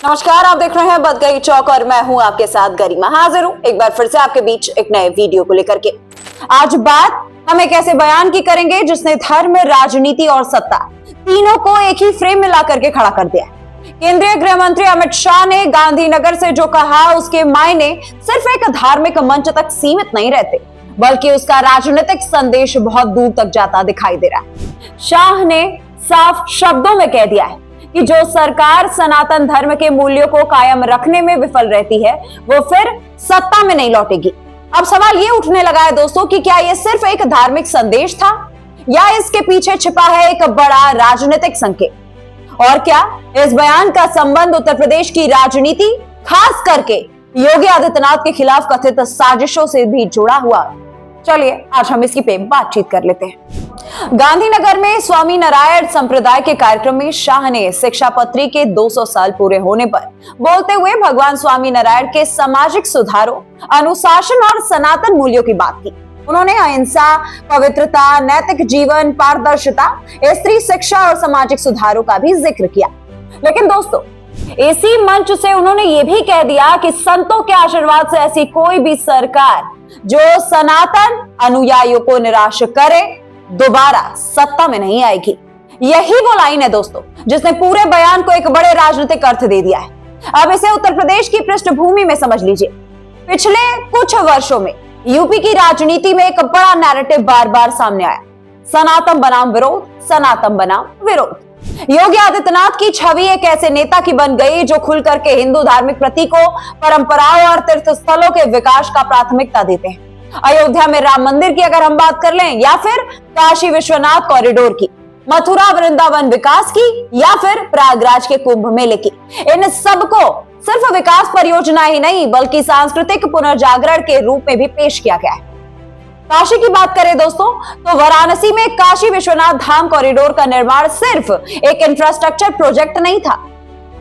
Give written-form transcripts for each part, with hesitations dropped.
नमस्कार, आप देख रहे हैं बदगई चौक और मैं हूं आपके साथ गरिमा। हाजिर हूं एक बार फिर से आपके बीच एक नए वीडियो को लेकर के। आज बात हम एक ऐसे बयान की करेंगे जिसने धर्म, राजनीति और सत्ता तीनों को एक ही फ्रेम में ला करके खड़ा कर दिया। केंद्रीय गृह मंत्री अमित शाह ने गांधीनगर से जो कहा उसके मायने सिर्फ एक धार्मिक मंच तक सीमित नहीं रहते, बल्कि उसका राजनीतिक संदेश बहुत दूर तक जाता दिखाई दे रहा है। शाह ने साफ शब्दों में कह दिया है कि जो सरकार सनातन धर्म के मूल्यों को कायम रखने में विफल रहती है वो फिर सत्ता में नहीं लौटेगी। अब सवाल ये उठने लगा है दोस्तों कि क्या ये सिर्फ एक धार्मिक संदेश था या इसके पीछे छिपा है एक बड़ा राजनीतिक संकेत? और क्या इस बयान का संबंध उत्तर प्रदेश की राजनीति, खास करके योगी आदित्यनाथ के खिलाफ कथित साजिशों से भी जुड़ा हुआ? चलिए आज हम इसकी पे बातचीत कर लेते हैं। गांधीनगर में स्वामी नारायण संप्रदाय के कार्यक्रम में शाह ने शिक्षा पत्री के 200 साल पूरे होने पर बोलते हुए भगवान स्वामी नारायण के सामाजिक सुधारों, अनुशासन और सनातन मूल्यों की बात की। उन्होंने अहिंसा, पवित्रता, नैतिक जीवन, पारदर्शिता, स्त्री शिक्षा और सामाजिक सुधारों का भी जिक्र किया। लेकिन दोस्तों, इसी मंच से उन्होंने ये भी कह दिया कि संतों के आशीर्वाद से ऐसी कोई भी सरकार जो सनातन अनुयायियों को निराश करे दोबारा सत्ता में नहीं आएगी। यही वो लाइन है दोस्तों जिसने पूरे बयान को एक बड़े राजनीतिक अर्थ दे दिया है। अब इसे उत्तर प्रदेश की पृष्ठभूमि में समझ लीजिए। पिछले कुछ वर्षों में यूपी की राजनीति में एक बड़ा नैरेटिव बार बार सामने आया, सनातन बनाम विरोध, सनातन बनाम विरोध। योगी आदित्यनाथ की छवि एक ऐसे नेता की बन गई जो खुल करके हिंदू धार्मिक प्रतीकों, परंपराओं और तीर्थ स्थलों के विकास का प्राथमिकता देते हैं। अयोध्या में राम मंदिर की अगर हम बात कर लें, या फिर काशी विश्वनाथ कॉरिडोर की, मथुरा वृंदावन विकास की, या फिर प्रयागराज के कुंभ मेले की, इन सबको सिर्फ विकास परियोजना ही नहीं बल्कि सांस्कृतिक पुनर्जागरण के रूप में भी पेश किया गया है। काशी की बात करें दोस्तों तो वाराणसी में काशी विश्वनाथ धाम कॉरिडोर का निर्माण सिर्फ एक इंफ्रास्ट्रक्चर प्रोजेक्ट नहीं था,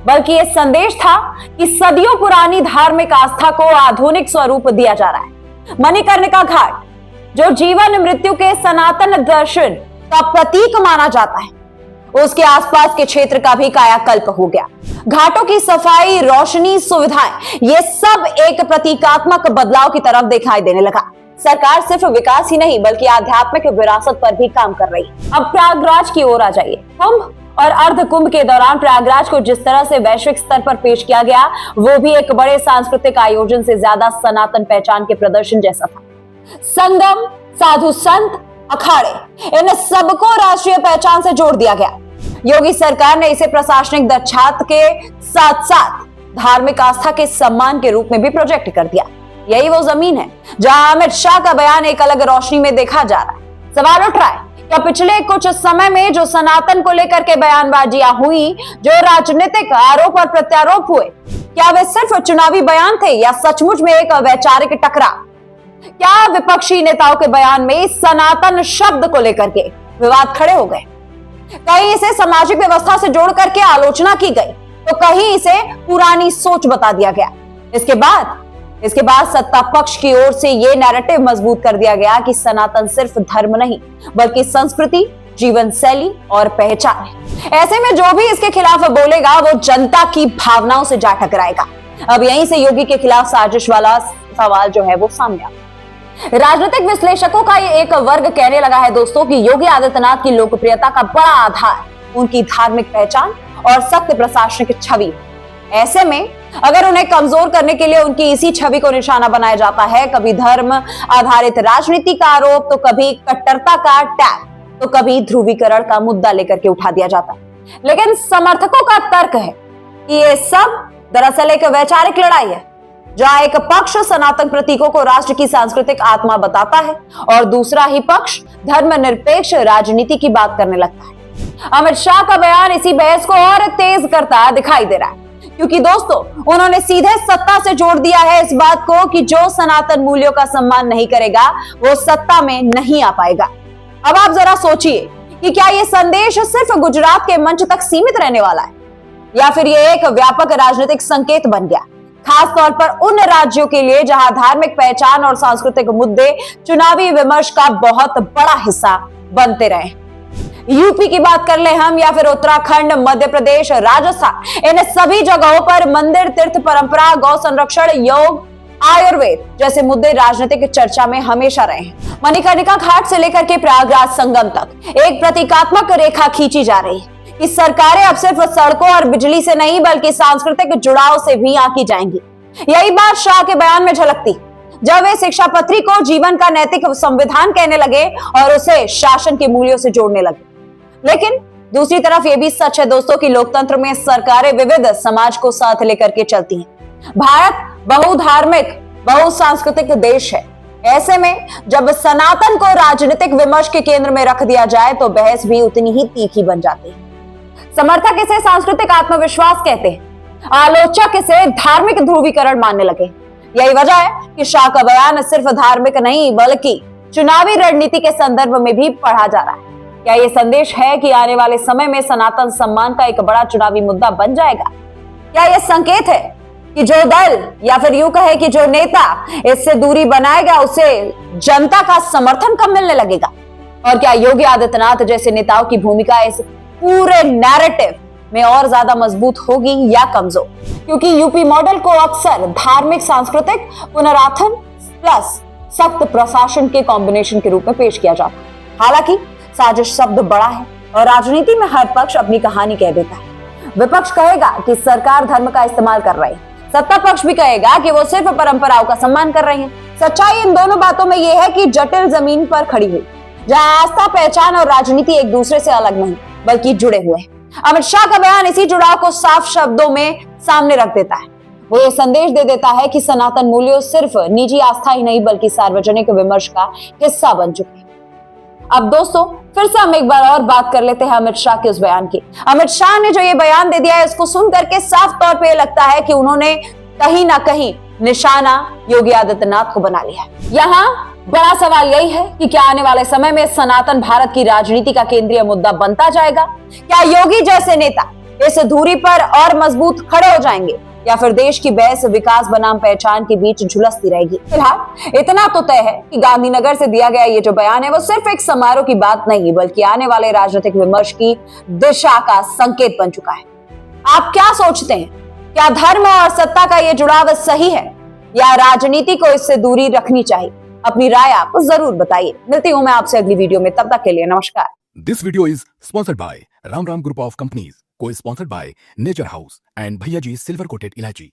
बल्कि यह संदेश था कि सदियों पुरानी धार्मिक आस्था को आधुनिक स्वरूप दिया जा रहा है। मणिकर्णिका घाट, जो जीवन मृत्यु के सनातन दर्शन का प्रतीक माना जाता है, उसके आसपास के क्षेत्र का भी कायाकल्प हो गया। घाटों की सफाई, रोशनी, सुविधाएं, ये सब एक प्रतीकात्मक बदलाव की तरफ दिखाई देने लगा। सरकार सिर्फ विकास ही नहीं बल्कि आध्यात्मिक विरासत पर भी काम कर रही है। अब प्रयागराज की ओर आ जाइए। कुंभ और अर्ध कुंभ के दौरान प्रयागराज को जिस तरह से वैश्विक स्तर पर पेश किया गया, वो भी एक बड़े सांस्कृतिक आयोजन से ज्यादा सनातन पहचान के प्रदर्शन जैसा था। संगम, साधु संत, अखाड़े, इन सबको राष्ट्रीय पहचान से जोड़ दिया गया। योगी सरकार ने इसे प्रशासनिक दक्षता के साथ साथ धार्मिक आस्था के सम्मान के रूप में भी प्रोजेक्ट कर दिया। यही वो जमीन है जहां अमित शाह का बयान एक अलग रोशनी में देखा जा रहा है। सवाल उठ रहा है, क्या पिछले कुछ समय में जो सनातन को लेकर के बयानबाजियां हुई, जो राजनीतिक आरोप और प्रत्यारोप हुए, क्या वे सिर्फ चुनावी बयान थे या सचमुच में एक वैचारिक टकराव? क्या विपक्षी नेताओं के बयान में सनातन शब्द को लेकर के विवाद खड़े हो गए? कहीं इसे सामाजिक व्यवस्था से जोड़ करके आलोचना की गई तो कहीं इसे पुरानी सोच बता दिया गया। इसके बाद सत्ता पक्ष की ओर से यह नैरेटिव मजबूत कर दिया गया कि सनातन सिर्फ धर्म नहीं बल्कि संस्कृति, जीवन शैली और पहचान है। ऐसे में जो भी इसके खिलाफ बोलेगा वो जनता की भावनाओं से जा टकराएगा। अब यहीं से योगी के खिलाफ साजिश वाला सवाल जो है वो सामने आया। राजनीतिक विश्लेषकों का ये एक वर्ग कहने लगा है दोस्तों कि योगी आदित्यनाथ की लोकप्रियता का बड़ा आधार उनकी धार्मिक पहचान और सख्त प्रशासनिक छवि। ऐसे में अगर उन्हें कमजोर करने के लिए उनकी इसी छवि को निशाना बनाया जाता है, कभी धर्म आधारित राजनीति का आरोप, तो कभी कट्टरता का टैग, तो कभी ध्रुवीकरण का मुद्दा लेकर के उठा दिया जाता है। लेकिन समर्थकों का तर्क है कि ये सब दरअसल एक वैचारिक लड़ाई है, जहां एक पक्ष सनातन प्रतीकों को राष्ट्र की सांस्कृतिक आत्मा बताता है और दूसरा ही पक्ष धर्मनिरपेक्ष राजनीति की बात करने लगता है। अमित शाह का बयान इसी बहस को और तेज करता दिखाई दे रहा है, क्योंकि दोस्तों उन्होंने सीधे सत्ता से जोड़ दिया है इस बात को कि जो सनातन मूल्यों का सम्मान नहीं करेगा वो सत्ता में नहीं आ पाएगा। अब आप जरा सोचिए कि क्या ये संदेश सिर्फ गुजरात के मंच तक सीमित रहने वाला है या फिर ये एक व्यापक राजनीतिक संकेत बन गया, खास तौर पर उन राज्यों के लिए जहां धार्मिक पहचान और सांस्कृतिक मुद्दे चुनावी विमर्श का बहुत बड़ा हिस्सा बनते रहे। यूपी की बात कर ले हम या फिर उत्तराखंड, मध्य प्रदेश, राजस्थान, इन सभी जगहों पर मंदिर, तीर्थ परंपरा, गौ संरक्षण, योग, आयुर्वेद जैसे मुद्दे राजनीतिक चर्चा में हमेशा रहे हैं। मणिकर्णिका घाट से लेकर के प्रयागराज संगम तक एक प्रतीकात्मक रेखा खींची जा रही है कि सरकारें अब सिर्फ सड़कों और बिजली से नहीं बल्कि सांस्कृतिक जुड़ाव से भी आंकी जाएंगी। यही बात शाह के बयान में झलकती जब वे शिक्षा पत्री को जीवन का नैतिक संविधान कहने लगे और उसे शासन के मूल्यों से जोड़ने लगे। लेकिन दूसरी तरफ यह भी सच है दोस्तों कि लोकतंत्र में सरकारें विविध समाज को साथ लेकर के चलती हैं। भारत बहुधार्मिक, बहुसांस्कृतिक देश है। ऐसे में जब सनातन को राजनीतिक विमर्श के केंद्र में रख दिया जाए तो बहस भी उतनी ही तीखी बन जाती है। समर्थक इसे सांस्कृतिक आत्मविश्वास कहते हैं, आलोचक इसे धार्मिक ध्रुवीकरण मानने लगे। यही वजह है कि शाह का बयान सिर्फ धार्मिक नहीं बल्कि चुनावी रणनीति के संदर्भ में भी पढ़ा जा रहा है। क्या यह संदेश है कि आने वाले समय में सनातन सम्मान का एक बड़ा चुनावी मुद्दा बन जाएगा? क्या यह संकेत है कि जो दल या फिर यूं कहे कि जो नेता इससे दूरी बनाएगा उसे जनता का समर्थन कम मिलने लगेगा? और क्या योगी आदित्यनाथ जैसे नेताओं की भूमिका इस पूरे नैरेटिव में और ज्यादा मजबूत होगी या कमजोर? क्योंकि यूपी मॉडल को अक्सर धार्मिक, सांस्कृतिक पुनराथन प्लस सख्त प्रशासन के कॉम्बिनेशन के रूप में पेश किया जाता है। हालांकि साजिश शब्द बड़ा है और राजनीति में हर पक्ष अपनी कहानी कह देता है। विपक्ष कहेगा कि सरकार धर्म का इस्तेमाल कर रही है, सत्ता पक्ष भी कहेगा कि वो सिर्फ परंपराओं का सम्मान कर रहे हैं। सच्चाई इन दोनों बातों में यह है कि जटिल जमीन पर खड़ी हुई, जहां आस्था, पहचान और राजनीति एक दूसरे से अलग नहीं बल्कि जुड़े हुए हैं। अमित शाह का बयान इसी जुड़ाव को साफ शब्दों में सामने रख देता है। वो ये संदेश दे देता है कि सनातन मूल्य सिर्फ निजी आस्था ही नहीं बल्कि सार्वजनिक विमर्श का हिस्सा बन चुके हैं। अब दोस्तों फिर से हम एक बार और बात कर लेते हैं अमित शाह के उस बयान की। अमित शाह ने जो ये बयान दे दिया है इसको सुन करके साफ तौर पे लगता है कि उन्होंने कहीं ना कहीं निशाना योगी आदित्यनाथ को बना लिया है। यहाँ बड़ा सवाल यही है कि क्या आने वाले समय में सनातन भारत की राजनीति का केंद्रीय मुद्दा बनता जाएगा? क्या योगी जैसे नेता इस दूरी पर और मजबूत खड़े हो जाएंगे या फिर देश की बहस विकास बनाम पहचान के बीच झुलसती रहेगी? फिलहाल इतना तो तय है कि गांधीनगर से दिया गया ये जो बयान है वो सिर्फ एक समारोह की बात नहीं बल्कि आने वाले राजनीतिक विमर्श की दिशा का संकेत बन चुका है। आप क्या सोचते हैं? क्या धर्म और सत्ता का ये जुड़ाव सही है या राजनीति को इससे दूरी रखनी चाहिए? अपनी राय आप जरूर बताइए। मिलती हूं मैं आपसे अगली वीडियो में, तब तक के लिए नमस्कार। This video is sponsored by Ram Ram Group of Companies, co-sponsored by Nature House and Bhaiya Ji Silver Coated Ilaichi.